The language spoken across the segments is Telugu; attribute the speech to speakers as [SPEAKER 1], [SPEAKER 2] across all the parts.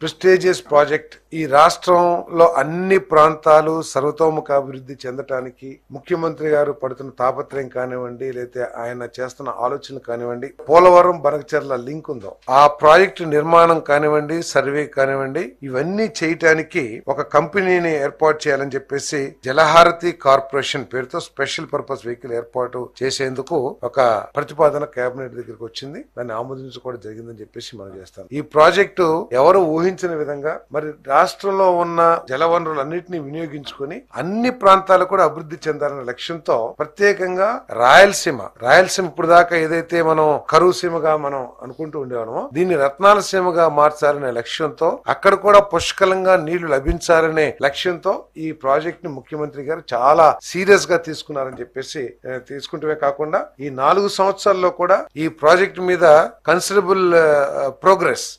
[SPEAKER 1] ప్రెస్టీజియస్ ప్రాజెక్ట్ ఈ రాష్ట్రంలో అన్ని ప్రాంతాలు సర్వతోముఖ అభివృద్ధి చెందటానికి ముఖ్యమంత్రి గారు పడుతున్న తాపత్రయం కానివ్వండి, లేకపోతే ఆయన చేస్తున్న ఆలోచనలు కానివ్వండి, పోలవరం బనకచెర్ల లింక్ ఉందో ఆ ప్రాజెక్టు నిర్మాణం కానివ్వండి, సర్వే కానివ్వండి, ఇవన్నీ చేయటానికి ఒక కంపెనీని ఏర్పాటు చేయాలని చెప్పేసి జలహారతి కార్పొరేషన్ పేరుతో స్పెషల్ పర్పస్ వెహికల్ ఏర్పాటు చేసేందుకు ఒక ప్రతిపాదన కేబినెట్ దగ్గరికి వచ్చింది. దాన్ని ఆమోదించుకోవడం జరిగిందని చెప్పేసి మనం చేస్తాం. ఈ ప్రాజెక్టు ఎవరు ఊహించిన విధంగా మరి రాష్ట్రంలో ఉన్న జలవనరులన్నింటినీ వినియోగించుకుని అన్ని ప్రాంతాలు కూడా అభివృద్ధి చెందాలనే లక్ష్యంతో ప్రత్యేకంగా రాయలసీమ ఇప్పుడు దాకా ఏదైతే మనం కరువు సీమగా మనం అనుకుంటూ ఉండేవాళ్ళమో దీన్ని రత్నాల సీమగా మార్చాలనే లక్ష్యంతో అక్కడ కూడా పుష్కలంగా నీళ్లు లభించాలనే లక్ష్యంతో ఈ ప్రాజెక్ట్ ని ముఖ్యమంత్రి గారు చాలా సీరియస్ గా తీసుకున్నారని చెప్పేసి తీసుకుంటమే కాకుండా ఈ 4 సంవత్సరాల్లో కూడా ఈ ప్రాజెక్ట్ మీద కన్సిడరబుల్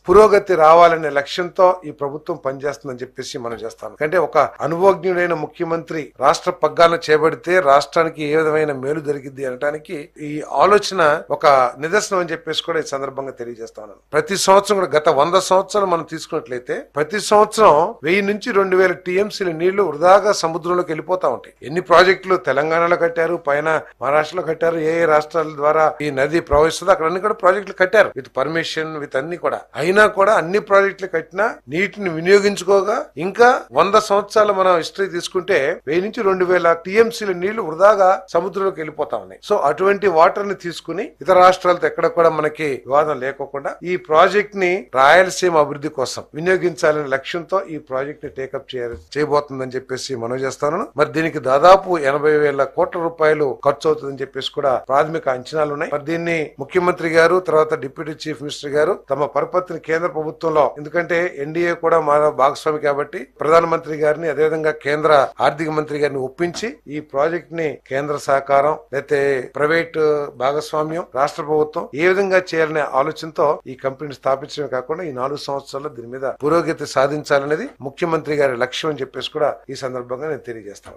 [SPEAKER 1] పురోగతి రావాలనే లక్ష్యంతో ఈ ప్రభుత్వం పనిచేస్తుందని చెప్పేసి మనం చేస్తాం. అంటే ఒక అనుభవజ్ఞుడైన ముఖ్యమంత్రి రాష్ట్ర పగ్గాలను చేపడితే రాష్ట్రానికి ఏ విధమైన మేలు జరిగింది అనడానికి ఈ ఆలోచన ఒక నిదర్శనం అని చెప్పేసి కూడా ఈ సందర్భంగా తెలియజేస్తాను. ప్రతి సంవత్సరం కూడా గత 100 సంవత్సరాలు మనం తీసుకున్నట్లయితే ప్రతి సంవత్సరం 1000 నుంచి 2000 టీఎంసీల నీళ్లు వృధాగా సముద్రంలోకి వెళ్ళిపోతా ఉంటాయి. ఎన్ని ప్రాజెక్టులు తెలంగాణలో కట్టారు, పైన మహారాష్ట్రలో కట్టారు, ఏ రాష్ట్రాల ద్వారా ఈ నది ప్రవహిస్తుందో అక్కడ అన్ని కూడా ప్రాజెక్టులు కట్టారు విత్ పర్మిషన్ విత్ అన్ని కూడా. అయినా కూడా అన్ని ప్రాజెక్టులు కట్టినా నీటిని వినియోగించుకోగా ఇంకా 100 సంవత్సరాలు మనం హిస్టరీ తీసుకుంటే 1000 నుంచి 2000 టీఎంసీల నీళ్లు వృధాగా సముద్రంలోకి వెళ్ళిపోతా ఉన్నాయి. సో అటువంటి వాటర్ ని తీసుకుని ఇతర రాష్ట్రాలతో ఎక్కడ కూడా మనకి వివాదం లేకోకుండా ఈ ప్రాజెక్ట్ ని రాయలసీమ అభివృద్ధి కోసం వినియోగించాలనే లక్ష్యంతో ఈ ప్రాజెక్ట్ ని టేకప్ చేయబోతుందని చెప్పేసి మనం చేస్తాను. మరి దీనికి దాదాపు 80,000 కోట్ల రూపాయలు ఖర్చు అవుతుందని చెప్పేసి కూడా ప్రాథమిక అంచనాలు ఉన్నాయి. మరి దీన్ని ముఖ్యమంత్రి గారు తర్వాత డిప్యూటీ చీఫ్ మినిస్టర్ గారు తమ పరపతిని కేంద్ర ప్రభుత్వంలో, ఎందుకంటే ఎన్డీఏ కూడా మన భాగస్వామి కాబట్టి ప్రధానమంత్రి గారిని అదేవిధంగా కేంద్ర ఆర్థిక మంత్రి గారిని ఒప్పించి ఈ ప్రాజెక్ట్ ని కేంద్ర సహకారం లేకపోతే ప్రైవేట్ భాగస్వామ్యం రాష్ట్ర ప్రభుత్వం ఏ విధంగా చేయాలనే ఆలోచనతో ఈ కంపెనీని స్థాపించడమే కాకుండా ఈ 4 సంవత్సరాల్లో దీని మీద పురోగతి సాధించాలనేది ముఖ్యమంత్రి గారి లక్ష్యం అని చెప్పేసి కూడా ఈ సందర్భంగా నేను తెలియజేస్తాను.